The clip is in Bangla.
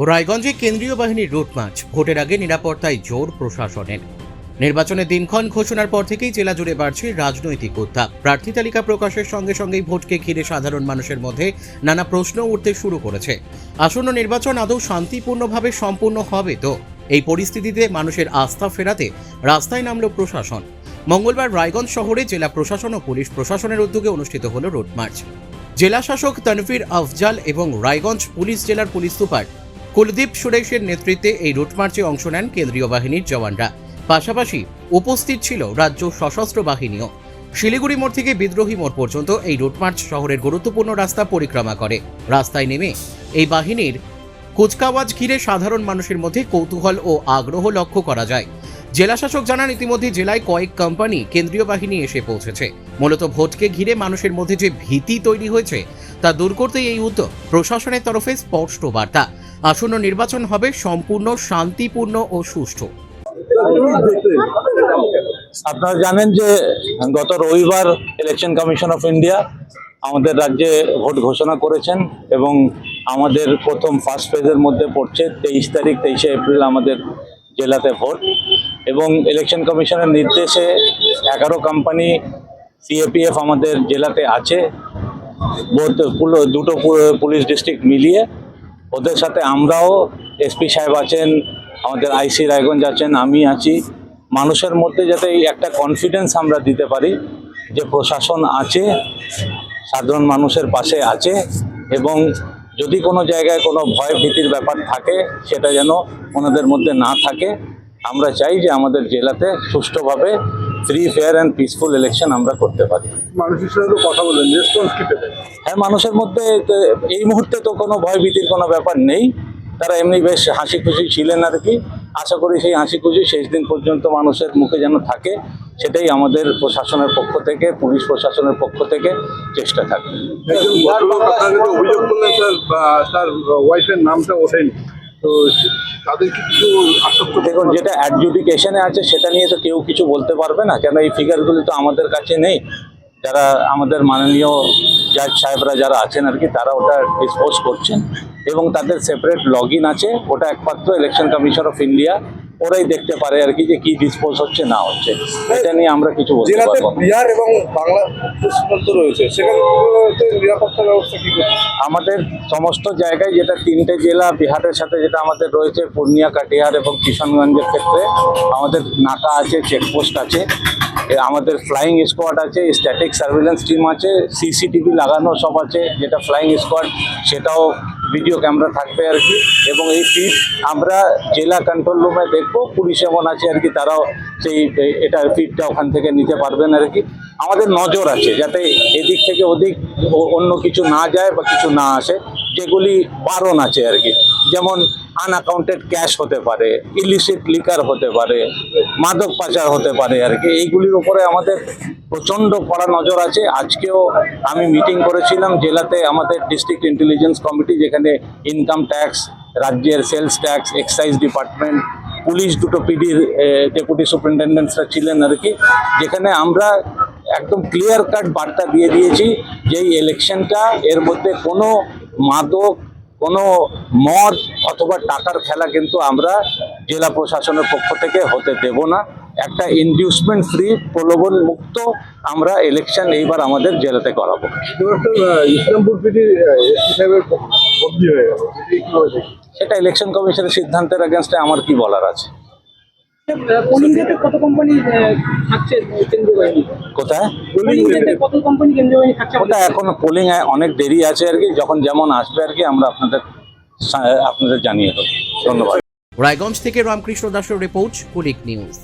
রায়গঞ্জে কেন্দ্রীয় বাহিনীর রুট মার্চ, ভোটের আগে নিরাপত্তায় জোর প্রশাসনের। নির্বাচনের দিনক্ষণ ঘোষণার পর থেকেই জেলা জুড়ে বাড়ছে রাজনৈতিক উত্তাপ। প্রার্থী তালিকা প্রকাশের সঙ্গে সঙ্গেই ভোটকে ঘিরে সাধারণ মানুষের মধ্যে নানা প্রশ্ন উঠতে শুরু করেছে। আসন্ন নির্বাচন আদৌ শান্তিপূর্ণভাবে সম্পূর্ণ হবে তো? এই পরিস্থিতিতে মানুষের আস্থা ফেরাতে রাস্তায় নামল প্রশাসন। মঙ্গলবার রায়গঞ্জ শহরে জেলা প্রশাসন ও পুলিশ প্রশাসনের উদ্যোগে অনুষ্ঠিত হল রুট মার্চ। জেলা শাসক তনভীর আফজাল এবং রায়গঞ্জ পুলিশ জেলার পুলিশ সুপার কুলদীপ সুরেশের নেতৃত্বে এই রুট মার্চে অংশ নেন কেন্দ্রীয় বাহিনীর জওয়ানরা। পাশাপাশি উপস্থিত ছিল রাজ্য সশস্ত্র বাহিনীও। শিলিগুড়ি মোড় থেকে বিদ্রোহী মোড় পর্যন্ত এই রুট মার্চ শহরের গুরুত্বপূর্ণ রাস্তা পরিক্রমা করে। রাস্তায় নেমে এই বাহিনীর কুচকাওয়াজ ঘিরে সাধারণ মানুষের মধ্যে কৌতূহল ও আগ্রহ লক্ষ্য করা যায়। জেলাশাসক জানান, ইতিমধ্যে জেলায় কয়েক কোম্পানি কেন্দ্রীয় বাহিনী এসে পৌঁছেছে। মূলত ভোটকে ঘিরে মানুষের মধ্যে যে ভীতি তৈরি হয়েছে তা দূর করতেই এই উদ্যোগ। প্রশাসনের তরফে স্পষ্ট বার্তা, আসন্ন নির্বাচন হবে সম্পূর্ণ শান্তিপূর্ণ ও সুষ্ঠু। আপনারা জানেন যে গত রবিবার ইলেকশন কমিশন অফ ইন্ডিয়া আমাদের রাজ্যে ভোট ঘোষণা করেছেন এবং আমাদের প্রথম ফার্স্ট ফেজের মধ্যে পড়ছে 23 এপ্রিল আমাদের জেলাতে ভোট। এবং ইলেকশন কমিশনের নির্দেশে 11 কোম্পানি সিএপিএফ আমাদের জেলাতে আছে, দুটো পুলিশ ডিস্ট্রিক্ট মিলিয়ে। ওদের সাথে আমরাও, এসপি সাহেব আছেন, আমাদের আইসি রায়গঞ্জ আছেন, আমি আছি। মানুষের মধ্যে যাতে এই একটা কনফিডেন্স আমরা দিতে পারি যে প্রশাসন আছে, সাধারণ মানুষের পাশে আছে, এবং যদি কোনো জায়গায় কোনো ভয় ভীতির ব্যাপার থাকে সেটা যেন ওনাদের মধ্যে না থাকে। আমরা চাই যে আমাদের জেলাতে সুষ্ঠুভাবে free, fair and peaceful election আমরা করতে পারি। মানুষের সাথে কথা বলেন, রেসপন্স কি পেলেন? হ্যাঁ, মানুষের মধ্যে এই মুহূর্তে তো কোনো ভয় ভীতির কোনো ব্যাপার নেই। তারা এমনি বেশ হাসি খুশি ছিলেন আর কি। আশা করি সেই হাসি খুশি শেষ দিন পর্যন্ত মানুষের মুখে যেন থাকে, সেটাই আমাদের প্রশাসনের পক্ষ থেকে, পুলিশ প্রশাসনের পক্ষ থেকে চেষ্টা থাকে। অভিযোগ করলেন তার ওয়াইফের নামটা ওঠেনি, তো তাদের কিছু আশ্বস্ত? দেখুন, যেটা অ্যাডজুডিকেশনে আছে সেটা নিয়ে তো কেউ কিছু বলতে পারবে না, কেন এই ফিগারগুলি তো আমাদের কাছে নেই। যারা আমাদের মাননীয় জাজ সাহেবরা যারা আছেন আর কি, তারা ওটা ডিসপোজ করছেন এবং তাদের সেপারেট লগ ইন আছে। ওটা একমাত্র ইলেকশন কমিশন অফ ইন্ডিয়া ওরাই দেখতে পারে আর কি, যে কি ডিসপোজ হচ্ছে না হচ্ছে। এটা নিয়ে আমরা কিছু বলতে পারবো না। বিহার এবং বাংলা সীমান্ত রয়েছে, সেখানে নিরাপত্তা ব্যবস্থা কি করছে? আমাদের সমস্ত জায়গায়, যেটা 3টে জেলা বিহারের সাথে যেটা আমাদের রয়েছে, পূর্ণিয়া, কাটিহার এবং কিষানগঞ্জের ক্ষেত্রে আমাদের নাকা আছে, চেকপোস্ট আছে, আমাদের ফ্লাইং স্কোয়াড আছে, স্ট্যাটিক সার্ভিলেন্স টিম আছে, সিসিটিভি লাগানো সব আছে। যেটা ফ্লাইং স্কোয়াড সেটাও ভিডিও ক্যামেরা থাকবে আর কি। এবং এই ফিড আমরা জেলা কন্ট্রোল রুমে দেখবো, পুলিশ এমন আছে আর কি, তারাও সেই এটা ফিডটা ওখান থেকে নিতে পারবেন আর কি। আমাদের নজর আছে যাতে এদিক থেকে ওদিক অন্য কিছু না যায় বা কিছু না আসে। যেগুলি বারণ আছে আর কি, যেমন আনঅ্যাকাউন্টেড ক্যাশ হতে পারে, ইলিসিট লিকার হতে পারে, মাদক পাচার হতে পারে আর কি, এইগুলির উপরে আমাদের প্রচণ্ড কড়া নজর আছে। আজকেও আমি মিটিং করেছিলাম জেলাতে, আমাদের ডিস্ট্রিক্ট ইন্টেলিজেন্স কমিটি, যেখানে ইনকাম ট্যাক্স, রাজ্যের sales tax, excise department, police, দুটো পিডির ডেপুটি সুপারিনটেন্ডেন্টসরা ছিলেন আর কি, যেখানে আমরা একদম ক্লিয়ার কাট বার্তা দিয়ে দিয়েছি যে এই ইলেকশনটা, এর মধ্যে কোনো মাদক, কোনো মদ অথবা টাকার খেলা কিন্তু আমরা জেলা প্রশাসনের পক্ষ থেকে হতে দেব না। একটা ইনডিউসমেন্ট ফ্রি, প্রলোভন মুক্ত আমরা ইলেকশন এইবার আমাদের জেলাতে করাবো। ইসলামপুর পিটি এসপি সাহেবের বদলি হয়ে গেল, সেটা ইলেকশন কমিশনের সিদ্ধান্তের এগেনস্টে আমার কি বলার আছে? কত কোম্পানি থাকছে কেন্দ্রীয় বাহিনী? কোথায়? কত কোম্পানি কেন্দ্রীয় বাহিনী থাকছে? ওটা এখন পোলিং অনেক দেরি আছে আর কি, যখন যেমন আসবে আর কি আমরা আপনাদের জানিয়ে দেবো। ধন্যবাদ। রায়গঞ্জ থেকে রামকৃষ্ণ দাসের রিপোর্ট, কুলিক নিউজ।